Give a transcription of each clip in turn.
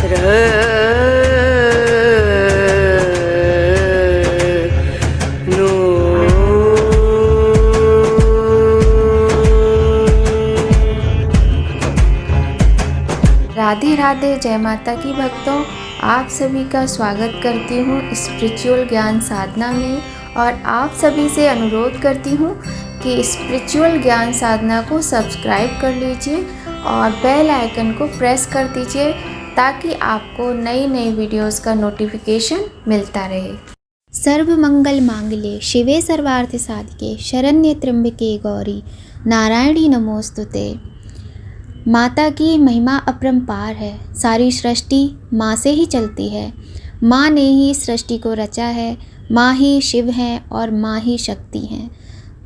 राधे राधे, जय माता की भक्तों। आप सभी का स्वागत करती हूँ स्पिरिचुअल ज्ञान साधना में, और आप सभी से अनुरोध करती हूँ कि स्पिरिचुअल ज्ञान साधना को सब्सक्राइब कर लीजिए और बेल आइकन को प्रेस कर दीजिए ताकि आपको नई नई वीडियोस का नोटिफिकेशन मिलता रहे। सर्व मंगल मांगल्ये शिवे सर्वार्थ साधिके शरण्ये त्र्यंबके गौरी नारायणी नमोस्तुते। माता की महिमा अपरंपार है। सारी सृष्टि माँ से ही चलती है। माँ ने ही सृष्टि को रचा है। माँ ही शिव हैं और माँ ही शक्ति हैं।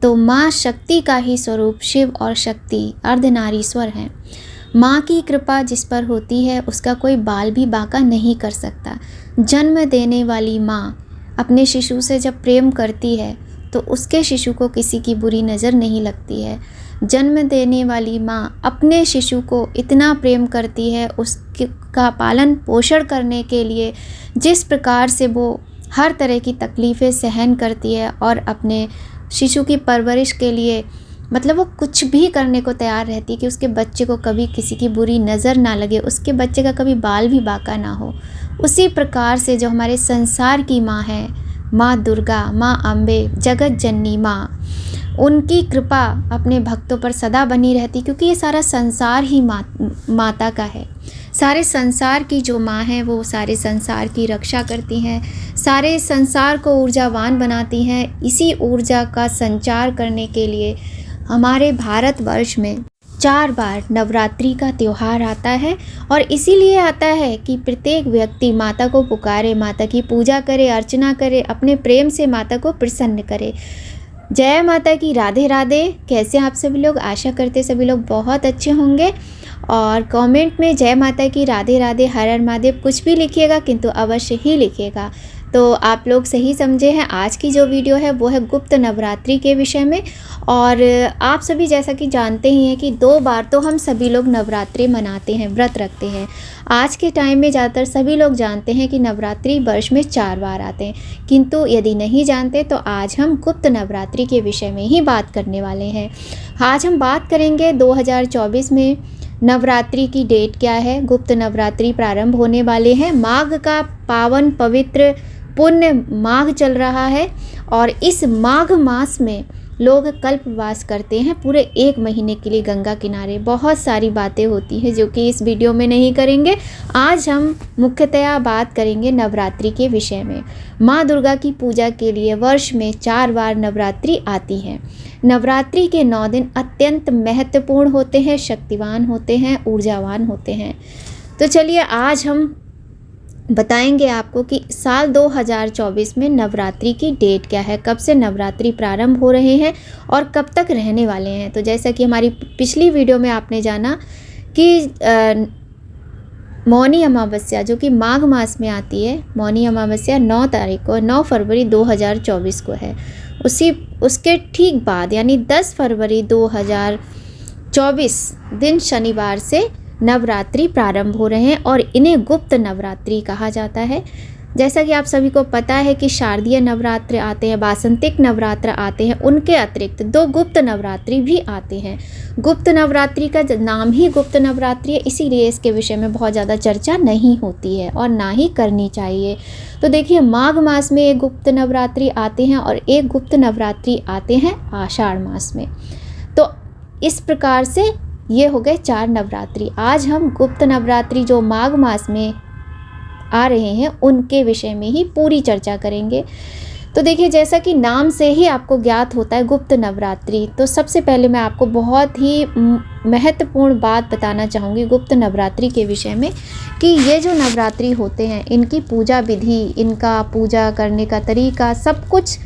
तो माँ शक्ति का ही स्वरूप शिव और शक्ति अर्धनारीश्वर हैं। माँ की कृपा जिस पर होती है उसका कोई बाल भी बांका नहीं कर सकता। जन्म देने वाली माँ अपने शिशु से जब प्रेम करती है तो उसके शिशु को किसी की बुरी नज़र नहीं लगती है। जन्म देने वाली माँ अपने शिशु को इतना प्रेम करती है, उसका पालन पोषण करने के लिए जिस प्रकार से वो हर तरह की तकलीफ़ें सहन करती है और अपने शिशु की परवरिश के लिए मतलब वो कुछ भी करने को तैयार रहती है कि उसके बच्चे को कभी किसी की बुरी नज़र ना लगे, उसके बच्चे का कभी बाल भी बांका ना हो। उसी प्रकार से जो हमारे संसार की माँ है, माँ दुर्गा, माँ अम्बे, जगत जननी माँ, उनकी कृपा अपने भक्तों पर सदा बनी रहती, क्योंकि ये सारा संसार ही माता का है। सारे संसार की जो माँ है वो सारे संसार की रक्षा करती हैं, सारे संसार को ऊर्जावान बनाती हैं। इसी ऊर्जा का संचार करने के लिए हमारे भारतवर्ष में 4 बार नवरात्रि का त्यौहार आता है, और इसीलिए आता है कि प्रत्येक व्यक्ति माता को पुकारे, माता की पूजा करे, अर्चना करे, अपने प्रेम से माता को प्रसन्न करे। जय माता की, राधे राधे। कैसे आप सभी लोग? आशा करते सभी लोग बहुत अच्छे होंगे। और कमेंट में जय माता की, राधे राधे, हर हर महादेव कुछ भी लिखिएगा, किंतु अवश्य ही लिखिएगा। तो आप लोग सही समझे हैं। आज की जो वीडियो है वो है गुप्त नवरात्रि के विषय में। और आप सभी जैसा कि जानते ही हैं कि 2 बार तो हम सभी लोग नवरात्रि मनाते हैं, व्रत रखते हैं। आज के टाइम में ज़्यादातर सभी लोग जानते हैं कि नवरात्रि वर्ष में 4 बार आते हैं, किंतु यदि नहीं जानते तो आज हम गुप्त नवरात्रि के विषय में ही बात करने वाले हैं। आज हम बात करेंगे 2024 में नवरात्रि की डेट क्या है। गुप्त नवरात्रि प्रारंभ होने वाले हैं। माघ का पावन पवित्र पुण्य माघ चल रहा है, और इस माघ मास में लोग कल्पवास करते हैं पूरे 1 महीने के लिए गंगा किनारे। बहुत सारी बातें होती हैं जो कि इस वीडियो में नहीं करेंगे। आज हम मुख्यतया बात करेंगे नवरात्रि के विषय में। माँ दुर्गा की पूजा के लिए वर्ष में 4 बार नवरात्रि आती है। नवरात्रि के 9 दिन अत्यंत महत्वपूर्ण होते हैं, शक्तिवान होते हैं, ऊर्जावान होते हैं। तो चलिए आज हम बताएंगे आपको कि साल 2024 में नवरात्रि की डेट क्या है, कब से नवरात्रि प्रारंभ हो रहे हैं और कब तक रहने वाले हैं। तो जैसा कि हमारी पिछली वीडियो में आपने जाना कि मौनी अमावस्या जो कि माघ मास में आती है, मौनी अमावस्या 9 तारीख को, 9 फरवरी 2024 को है। उसके ठीक बाद यानी 10 फरवरी 2024 दिन शनिवार से नवरात्रि प्रारंभ हो रहे हैं, और इन्हें गुप्त नवरात्रि कहा जाता है। जैसा कि आप सभी को पता है कि शारदीय नवरात्र आते हैं, वासंतिक नवरात्र आते हैं, उनके अतिरिक्त 2 गुप्त नवरात्रि भी आते हैं। गुप्त नवरात्रि का नाम ही गुप्त नवरात्रि है, इसीलिए इसके विषय में बहुत ज़्यादा चर्चा नहीं होती है और ना ही करनी चाहिए। तो देखिए, माघ मास में एक गुप्त नवरात्रि आते हैं और एक गुप्त नवरात्रि आते हैं आषाढ़ मास में। तो इस प्रकार से ये हो गए 4 नवरात्रि। आज हम गुप्त नवरात्रि जो माघ मास में आ रहे हैं उनके विषय में ही पूरी चर्चा करेंगे। तो देखिए, जैसा कि नाम से ही आपको ज्ञात होता है गुप्त नवरात्रि, तो सबसे पहले मैं आपको बहुत ही महत्वपूर्ण बात बताना चाहूँगी गुप्त नवरात्रि के विषय में, कि ये जो नवरात्रि होते हैं इनकी पूजा विधि, इनका पूजा करने का तरीका, सब कुछ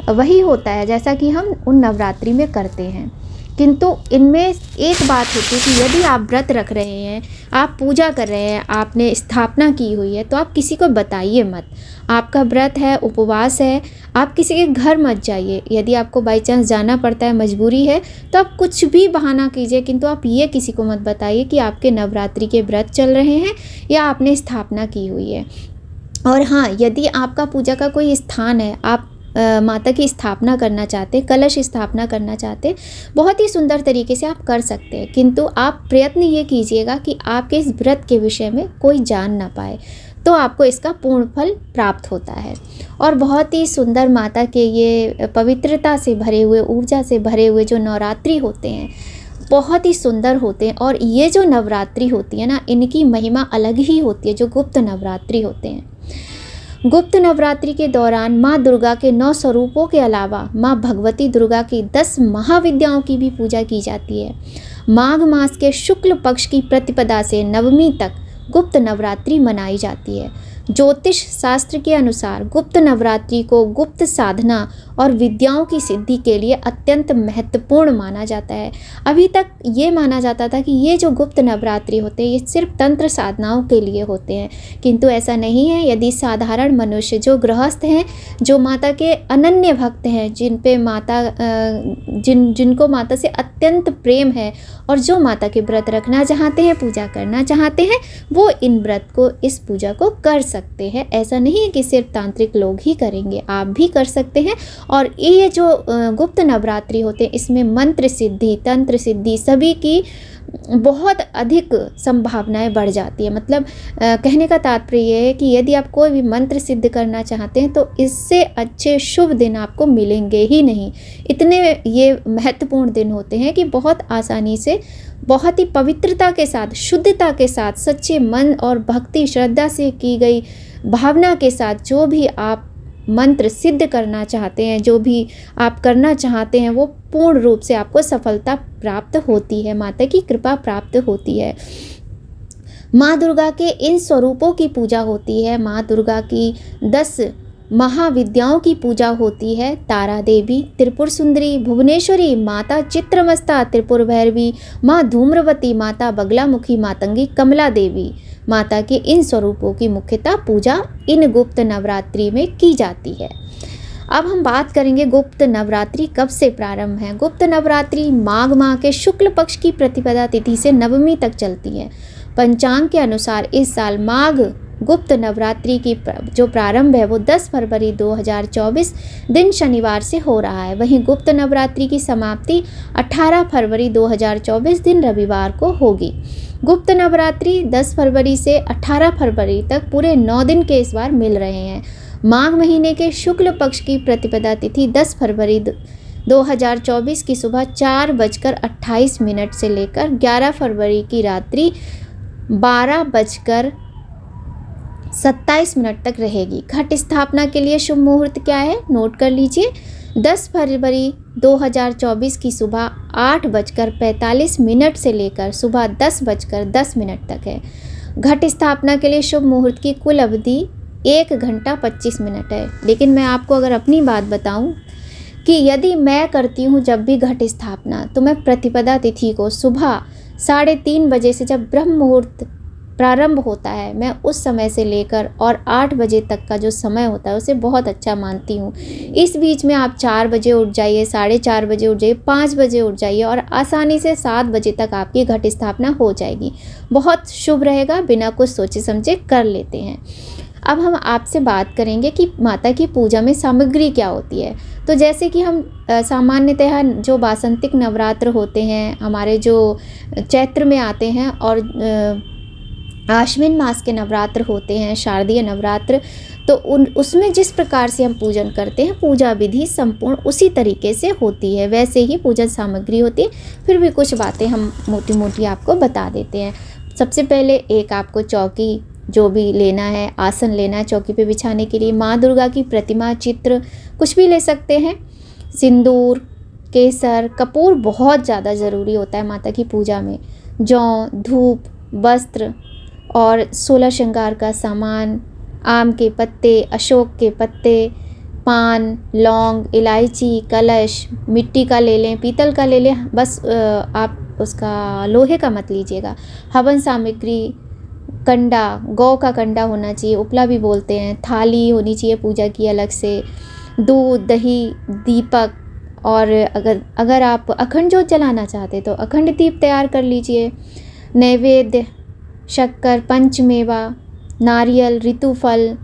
वही होता है जैसा कि हम उन नवरात्रि में करते हैं। किंतु इनमें एक बात होती है कि यदि आप व्रत रख रहे हैं, आप पूजा कर रहे हैं, आपने स्थापना की हुई है, तो आप किसी को बताइए मत। आपका व्रत है, उपवास है, आप किसी के घर मत जाइए। यदि आपको बाई चांस जाना पड़ता है, मजबूरी है, तो आप कुछ भी बहाना कीजिए, किंतु आप ये किसी को मत बताइए कि आपके नवरात्रि के व्रत चल रहे हैं या आपने स्थापना की हुई है। और हाँ, यदि आपका पूजा का कोई स्थान है, आप माता की स्थापना करना चाहते, कलश स्थापना करना चाहते, बहुत ही सुंदर तरीके से आप कर सकते हैं, किंतु आप प्रयत्न ये कीजिएगा कि आपके इस व्रत के विषय में कोई जान ना पाए, तो आपको इसका पूर्ण फल प्राप्त होता है। और बहुत ही सुंदर माता के ये पवित्रता से भरे हुए, ऊर्जा से भरे हुए जो नवरात्रि होते हैं, बहुत ही सुंदर होते हैं। और ये जो नवरात्रि होती है ना, इनकी महिमा अलग ही होती है, जो गुप्त नवरात्रि होते हैं। गुप्त नवरात्रि के दौरान माँ दुर्गा के 9 स्वरूपों के अलावा माँ भगवती दुर्गा की 10 महाविद्याओं की भी पूजा की जाती है। माघ मास के शुक्ल पक्ष की प्रतिपदा से नवमी तक गुप्त नवरात्रि मनाई जाती है। ज्योतिष शास्त्र के अनुसार गुप्त नवरात्रि को गुप्त साधना और विद्याओं की सिद्धि के लिए अत्यंत महत्वपूर्ण माना जाता है। अभी तक ये माना जाता था कि ये जो गुप्त नवरात्रि होते हैं ये सिर्फ तंत्र साधनाओं के लिए होते हैं, किंतु ऐसा नहीं है। यदि साधारण मनुष्य जो गृहस्थ हैं, जो माता के अनन्य भक्त हैं, जिनको माता से अत्यंत प्रेम है और जो माता के व्रत रखना चाहते हैं, पूजा करना चाहते हैं, वो इन व्रत को, इस पूजा को कर सकते हैं। ऐसा नहीं है कि सिर्फ तांत्रिक लोग ही करेंगे, आप भी कर सकते हैं। और ये जो गुप्त नवरात्रि होते हैं, इसमें मंत्र सिद्धि, तंत्र सिद्धि सभी की बहुत अधिक संभावनाएं बढ़ जाती है। मतलब कहने का तात्पर्य ये है कि यदि आप कोई भी मंत्र सिद्ध करना चाहते हैं तो इससे अच्छे शुभ दिन आपको मिलेंगे ही नहीं। इतने ये महत्वपूर्ण दिन होते हैं कि बहुत आसानी से, बहुत ही पवित्रता के साथ, शुद्धता के साथ, सच्चे मन और भक्ति श्रद्धा से की गई भावना के साथ जो भी आप मंत्र सिद्ध करना चाहते हैं, जो भी आप करना चाहते हैं, वो पूर्ण रूप से आपको सफलता प्राप्त होती है, माता की कृपा प्राप्त होती है। माँ दुर्गा के इन स्वरूपों की पूजा होती है। माँ दुर्गा की 10 महाविद्याओं की पूजा होती है। तारा देवी, त्रिपुर सुंदरी, भुवनेश्वरी, माता चित्रमस्ता, त्रिपुर भैरवी, माँ धूम्रवती, माता बगलामुखी, मातंगी, कमला देवी, माता के इन स्वरूपों की मुख्यतः पूजा इन गुप्त नवरात्रि में की जाती है। अब हम बात करेंगे गुप्त नवरात्रि कब से प्रारंभ है। गुप्त नवरात्रि माघ माह के शुक्ल पक्ष की प्रतिपदा तिथि से नवमी तक चलती है। पंचांग के अनुसार इस साल माघ गुप्त नवरात्रि की जो प्रारंभ है वो 10 फरवरी 2024 दिन शनिवार से हो रहा है। वहीं गुप्त नवरात्रि की समाप्ति 18 फरवरी 2024 दिन रविवार को होगी। गुप्त नवरात्रि 10 फरवरी से 18 फरवरी तक पूरे 9 दिन के इस बार मिल रहे हैं। माघ महीने के शुक्ल पक्ष की प्रतिपदा तिथि 10 फरवरी 2024 की सुबह 4:28 से लेकर 11 फरवरी की रात्रि 12:27 तक रहेगी। घट स्थापना के लिए शुभ मुहूर्त क्या है, नोट कर लीजिए। 10 फरवरी 2024 की सुबह 8:45 से लेकर सुबह 10:10 तक है। घट स्थापना के लिए शुभ मुहूर्त की कुल अवधि 1 घंटा 25 मिनट है। लेकिन मैं आपको अगर अपनी बात बताऊं कि यदि मैं करती हूं जब भी घट स्थापना, तो मैं प्रतिपदा तिथि को सुबह 3:30 बजे से जब ब्रह्म मुहूर्त प्रारंभ होता है, मैं उस समय से लेकर और 8 बजे तक का जो समय होता है उसे बहुत अच्छा मानती हूँ। इस बीच में आप 4 बजे उठ जाइए, 4:30 बजे उठ जाइए, 5 बजे उठ जाइए और आसानी से 7 बजे तक आपकी घट स्थापना हो जाएगी। बहुत शुभ रहेगा, बिना कुछ सोचे समझे कर लेते हैं। अब हम आपसे बात करेंगे कि माता की पूजा में सामग्री क्या होती है। तो जैसे कि हम सामान्यतः जो वासंतिक नवरात्र होते हैं, हमारे जो चैत्र में आते हैं, और आश्विन मास के नवरात्र होते हैं, शारदीय नवरात्र, तो उसमें जिस प्रकार से हम पूजन करते हैं, पूजा विधि संपूर्ण उसी तरीके से होती है, वैसे ही पूजन सामग्री होती है। फिर भी कुछ बातें हम मोटी मोटी आपको बता देते हैं। सबसे पहले एक आपको चौकी जो भी लेना है, आसन लेना है चौकी पे बिछाने के लिए। माँ दुर्गा की प्रतिमा, चित्र कुछ भी ले सकते हैं। सिंदूर, केसर, कपूर बहुत ज़्यादा ज़रूरी होता है माता की पूजा में। जौ, धूप, वस्त्र और 16 श्रृंगार का सामान, आम के पत्ते, अशोक के पत्ते, पान, लौंग, इलायची, कलश, मिट्टी का ले लें, पीतल का ले लें, बस आप उसका लोहे का मत लीजिएगा। हवन सामग्री, कंडा, गौ का कंडा होना चाहिए, उपला भी बोलते हैं, थाली होनी चाहिए पूजा की अलग से, दूध, दही, दीपक, और अगर आप अखंड जोत जलाना चाहते तो अखंड दीप तैयार कर लीजिए। नैवेद्य, शक्कर, पंचमेवा, नारियल, ऋतुफल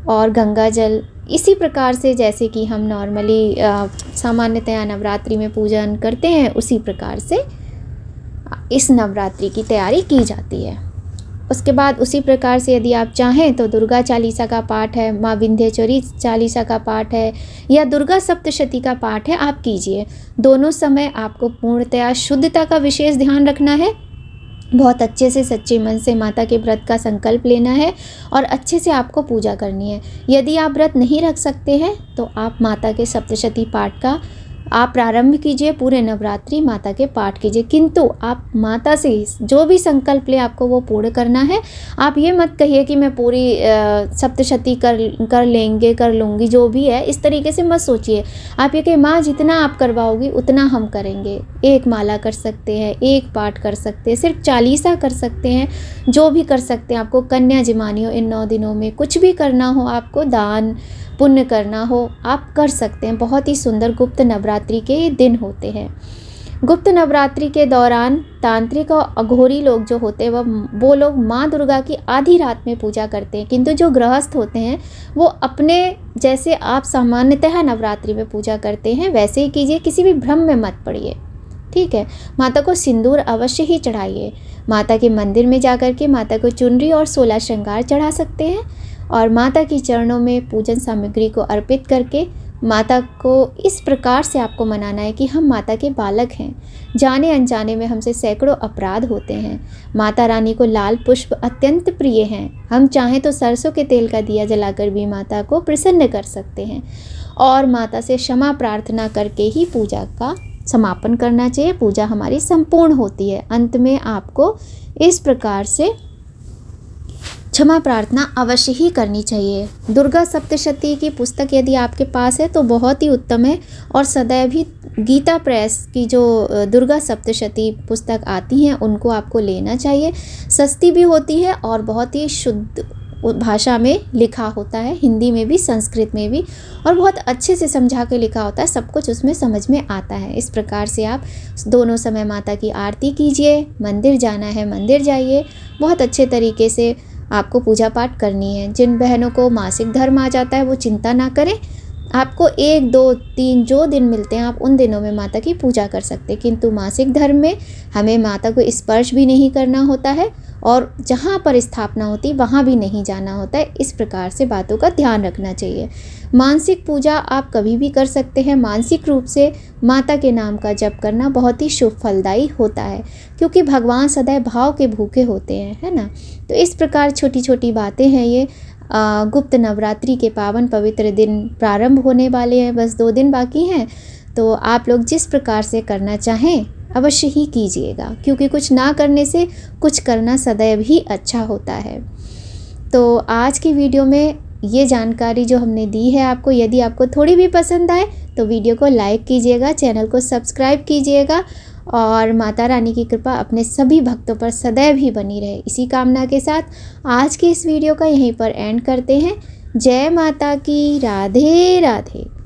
और गंगा जल। इसी प्रकार से जैसे कि हम नॉर्मली सामान्यतया नवरात्रि में पूजन करते हैं, उसी प्रकार से इस नवरात्रि की तैयारी की जाती है। उसके बाद उसी प्रकार से यदि आप चाहें तो दुर्गा चालीसा का पाठ है, माँ विंध्यचरी चालीसा का पाठ है, या दुर्गा सप्तशती का पाठ है, आप कीजिए। दोनों समय आपको पूर्णतया शुद्धता का विशेष ध्यान रखना है। बहुत अच्छे से सच्चे मन से माता के व्रत का संकल्प लेना है और अच्छे से आपको पूजा करनी है। यदि आप व्रत नहीं रख सकते हैं तो आप माता के सप्तशती पाठ का आप प्रारंभ कीजिए, पूरे नवरात्रि माता के पाठ कीजिए, किंतु आप माता से जो भी संकल्प ले आपको वो पूर्ण करना है। आप ये मत कहिए कि मैं पूरी सप्तशती कर लूँगी, जो भी है इस तरीके से मत सोचिए। आप ये कि माँ जितना आप करवाओगी उतना हम करेंगे। एक माला कर सकते हैं, एक पाठ कर सकते हैं, सिर्फ चालीसा कर सकते हैं, जो भी कर सकते हैं। आपको कन्या जमानी हो इन 9 दिनों में, कुछ भी करना हो, आपको दान पुण्य करना हो, आप कर सकते हैं। बहुत ही सुंदर गुप्त नवरात्रि के दिन होते हैं। गुप्त नवरात्रि के दौरान तांत्रिक और अघोरी लोग जो होते हैं वो लोग माँ दुर्गा की आधी रात में पूजा करते हैं, किंतु जो गृहस्थ होते हैं वो अपने जैसे आप सामान्यतः नवरात्रि में पूजा करते हैं वैसे ही कीजिए, किसी भी भ्रम में मत पड़िए, ठीक है। माता को सिंदूर अवश्य ही चढ़ाइए। माता के मंदिर में जाकर के माता को चुनरी और 16 श्रृंगार चढ़ा सकते हैं और माता के चरणों में पूजन सामग्री को अर्पित करके माता को इस प्रकार से आपको मनाना है कि हम माता के बालक हैं। जाने अनजाने में हमसे सैकड़ों अपराध होते हैं। माता रानी को लाल पुष्प अत्यंत प्रिय हैं। हम चाहें तो सरसों के तेल का दिया जलाकर भी माता को प्रसन्न कर सकते हैं और माता से क्षमा प्रार्थना करके ही पूजा का समापन करना चाहिए। पूजा हमारी संपूर्ण होती है। अंत में आपको इस प्रकार से क्षमा प्रार्थना अवश्य ही करनी चाहिए। दुर्गा सप्तशती की पुस्तक यदि आपके पास है तो बहुत ही उत्तम है और सदैव ही गीता प्रेस की जो दुर्गा सप्तशती पुस्तक आती हैं उनको आपको लेना चाहिए। सस्ती भी होती है और बहुत ही शुद्ध भाषा में लिखा होता है, हिंदी में भी संस्कृत में भी, और बहुत अच्छे से समझा के लिखा होता है। सब कुछ उसमें समझ में आता है। इस प्रकार से आप दोनों समय माता की आरती कीजिए। मंदिर जाना है मंदिर जाइए। बहुत अच्छे तरीके से आपको पूजा पाठ करनी है। जिन बहनों को मासिक धर्म आ जाता है वो चिंता ना करें। आपको 1, 2, 3 जो दिन मिलते हैं आप उन दिनों में माता की पूजा कर सकते हैं, किंतु मासिक धर्म में हमें माता को स्पर्श भी नहीं करना होता है और जहाँ पर स्थापना होती वहाँ भी नहीं जाना होता है। इस प्रकार से बातों का ध्यान रखना चाहिए। मानसिक पूजा आप कभी भी कर सकते हैं। मानसिक रूप से माता के नाम का जप करना बहुत ही शुभ फलदायी होता है, क्योंकि भगवान सदैव भाव के भूखे होते हैं, है ना। तो इस प्रकार छोटी छोटी बातें हैं ये। गुप्त नवरात्रि के पावन पवित्र दिन प्रारंभ होने वाले हैं, बस 2 दिन बाकी हैं। तो आप लोग जिस प्रकार से करना चाहें अवश्य ही कीजिएगा, क्योंकि कुछ ना करने से कुछ करना सदैव ही अच्छा होता है। तो आज की वीडियो में ये जानकारी जो हमने दी है आपको, यदि आपको थोड़ी भी पसंद आए तो वीडियो को लाइक कीजिएगा, चैनल को सब्सक्राइब कीजिएगा और माता रानी की कृपा अपने सभी भक्तों पर सदैव ही बनी रहे। इसी कामना के साथ आज की इस वीडियो का यहीं पर एंड करते हैं। जय माता की। राधे राधे।